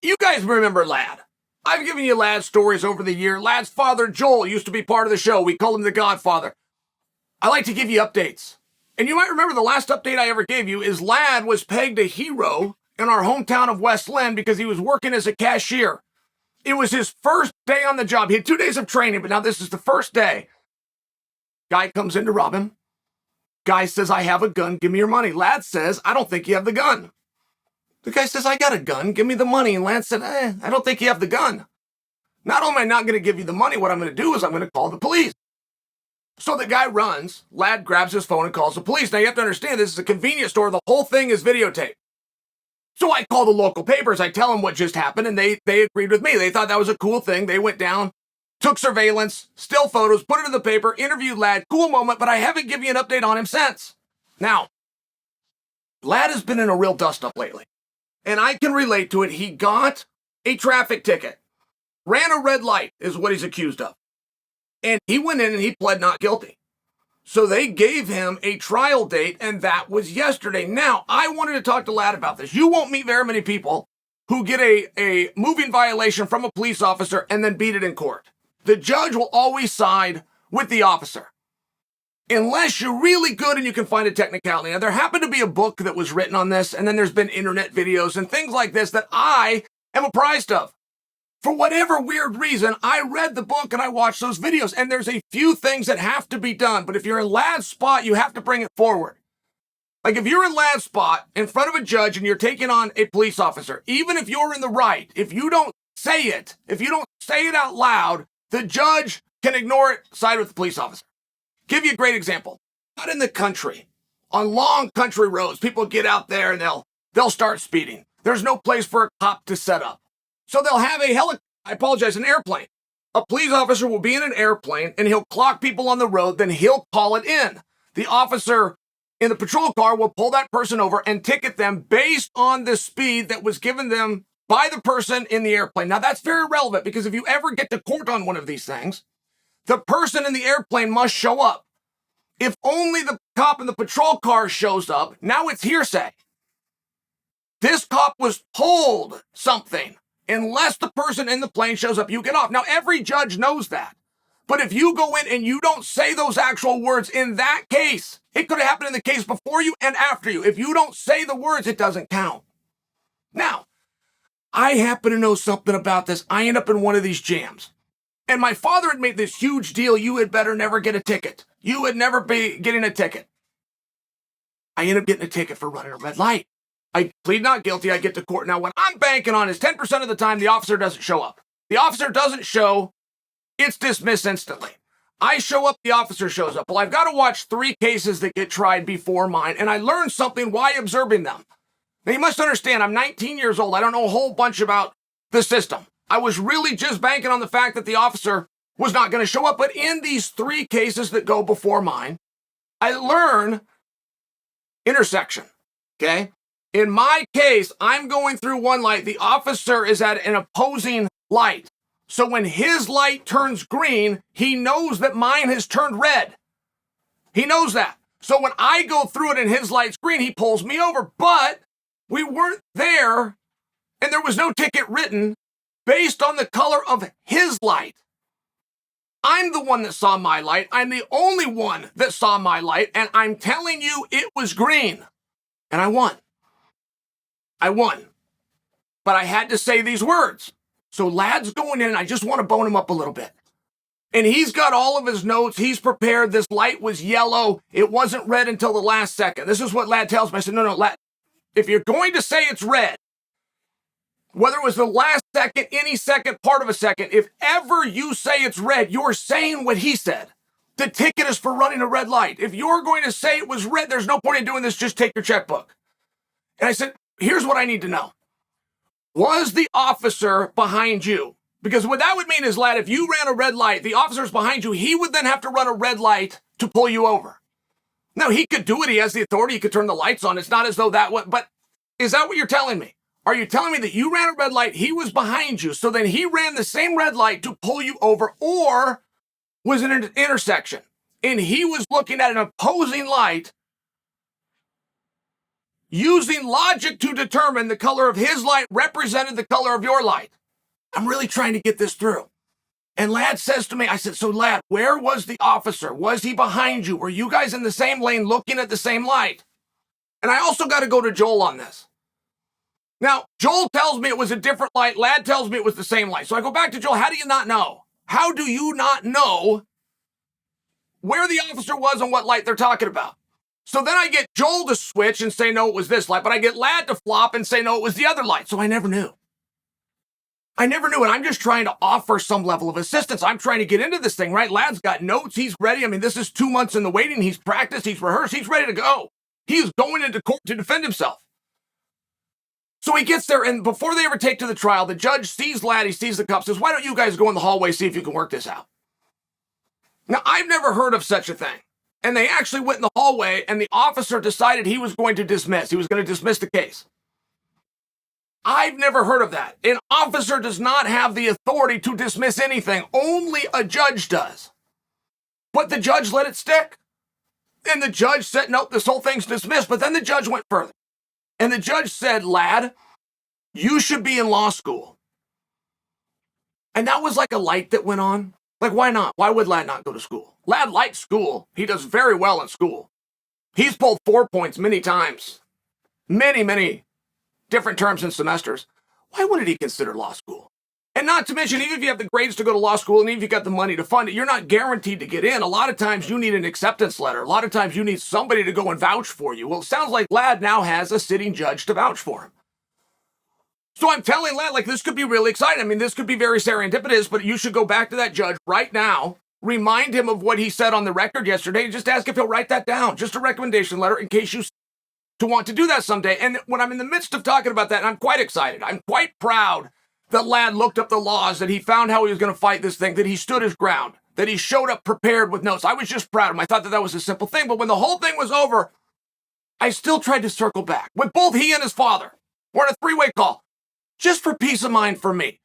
You guys remember Lad. I've given you Lad's stories over the year. Lad's father, Joel, used to be part of the show. We call him the Godfather. I like to give you updates. And you might remember the last update I ever gave you is Lad was pegged a hero in our hometown of West Lynn because he was working as a cashier. It was his first day on the job. He had 2 days of training, but now this is the first day. Guy comes in to rob him. Guy says, I have a gun. Give me your money. Lad says, I don't think you have the gun. The guy says, I got a gun. Give me the money. And Lad said, I don't think you have the gun. Not only am I not going to give you the money, what I'm going to do is I'm going to call the police. So the guy runs. Lad grabs his phone and calls the police. Now you have to understand, this is a convenience store. The whole thing is videotaped. So I call the local papers. I tell them what just happened, and they agreed with me. They thought that was a cool thing. They went down, took surveillance, still photos, put it in the paper, interviewed Lad. Cool moment, but I haven't given you an update on him since. Now, Lad has been in a real dust-up lately, and I can relate to it. He got a traffic ticket. Ran a red light is what he's accused of. And he went in and he pled not guilty. So they gave him a trial date, and that was yesterday. Now, I wanted to talk to Lad about this. You won't meet very many people who get a moving violation from a police officer and then beat it in court. The judge will always side with the officer, unless you're really good and you can find a technicality. Now, there happened to be a book that was written on this, and then there's been internet videos and things like this that I am apprised of. For whatever weird reason, I read the book and I watched those videos, and there's a few things that have to be done. But if you're in Lad's spot, you have to bring it forward. Like if you're in Lad's spot in front of a judge and you're taking on a police officer, even if you're in the right, if you don't say it out loud, the judge can ignore it, side with the police officer. Give you a great example. Out in the country, on long country roads, people get out there and they'll start speeding. There's no place for a cop to set up. So they'll have an airplane. A police officer will be in an airplane and he'll clock people on the road, then he'll call it in. The officer in the patrol car will pull that person over and ticket them based on the speed that was given them by the person in the airplane. Now that's very relevant because if you ever get to court on one of these things, the person in the airplane must show up. If only the cop in the patrol car shows up, now it's hearsay. This cop was told something. Unless the person in the plane shows up, you get off. Now, every judge knows that. But if you go in and you don't say those actual words in that case, it could have happened in the case before you and after you. If you don't say the words, it doesn't count. Now, I happen to know something about this. I end up in one of these jams. And my father had made this huge deal. You had better never get a ticket. You would never be getting a ticket. I end up getting a ticket for running a red light. I plead not guilty. I get to court. Now, what I'm banking on is 10% of the time the officer doesn't show up. The officer doesn't show, it's dismissed instantly. I show up, the officer shows up. Well, I've got to watch 3 cases that get tried before mine, and I learned something while observing them. Now, you must understand, I'm 19 years old. I don't know a whole bunch about the system. I was really just banking on the fact that the officer was not going to show up. But in these 3 cases that go before mine, I learn intersection, okay? In my case, I'm going through one light. The officer is at an opposing light. So when his light turns green, he knows that mine has turned red. He knows that. So when I go through it and his light's green, he pulls me over. But we weren't there, and there was no ticket written based on the color of his light. I'm the one that saw my light. I'm the only one that saw my light, and I'm telling you it was green. And I won. But I had to say these words. So Lad's going in, and I just want to bone him up a little bit. And he's got all of his notes. He's prepared. This light was yellow. It wasn't red until the last second. This is what Lad tells me. I said, no, Lad, if you're going to say it's red, whether it was the last second, any second, part of a second, if ever you say it's red, you're saying what he said. The ticket is for running a red light. If you're going to say it was red, there's no point in doing this. Just take your checkbook. And I said, here's what I need to know. Was the officer behind you? Because what that would mean is, Lad, if you ran a red light, the officer's behind you, he would then have to run a red light to pull you over. Now, he could do it. He has the authority. He could turn the lights on. It's not as though that would, but is that what you're telling me? Are you telling me that you ran a red light, he was behind you, so then he ran the same red light to pull you over, or was it an intersection and he was looking at an opposing light using logic to determine the color of his light represented the color of your light. I'm really trying to get this through. And Lad says to me, I said, so Lad, where was the officer? Was he behind you? Were you guys in the same lane looking at the same light? And I also got to go to Joel on this. Now, Joel tells me it was a different light. Lad tells me it was the same light. So I go back to Joel. How do you not know? How do you not know where the officer was and what light they're talking about? So then I get Joel to switch and say, no, it was this light. But I get Lad to flop and say, no, it was the other light. So I never knew. And I'm just trying to offer some level of assistance. I'm trying to get into this thing, right? Lad's got notes. He's ready. I mean, this is 2 months in the waiting. He's practiced. He's rehearsed. He's ready to go. He's going into court to defend himself. So he gets there, and before they ever take to the trial, the judge sees Lad. He sees the cup, says, why don't you guys go in the hallway, see if you can work this out? Now, I've never heard of such a thing. And they actually went in the hallway, and the officer decided he was going to dismiss. He was going to dismiss the case. I've never heard of that. An officer does not have the authority to dismiss anything. Only a judge does. But the judge let it stick. And the judge said, nope, this whole thing's dismissed. But then the judge went further. And the judge said, Lad, you should be in law school. And that was like a light that went on. Like, why not? Why would Lad not go to school? Lad likes school. He does very well in school. He's pulled 4 points many times. Many different terms and semesters. Why wouldn't he consider law school? And not to mention, even if you have the grades to go to law school and even if you got the money to fund it, you're not guaranteed to get in. A lot of times you need an acceptance letter. A lot of times you need somebody to go and vouch for you. Well, it sounds like Lad now has a sitting judge to vouch for him. So I'm telling Lad, like, this could be really exciting. I mean, this could be very serendipitous, but you should go back to that judge right now, remind him of what he said on the record yesterday, and just ask if he'll write that down. Just a recommendation letter in case you to want to do that someday. And when I'm in the midst of talking about that, I'm quite excited. I'm quite proud that Lad looked up the laws, that he found how he was going to fight this thing, that he stood his ground, that he showed up prepared with notes. I was just proud of him. I thought that was a simple thing. But when the whole thing was over, I still tried to circle back with both he and his father. We're in a three-way call. Just for peace of mind for me.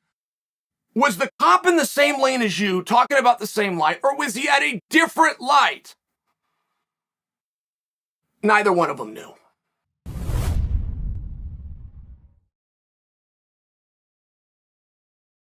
Was the cop in the same lane as you talking about the same light, or was he at a different light? Neither one of them knew.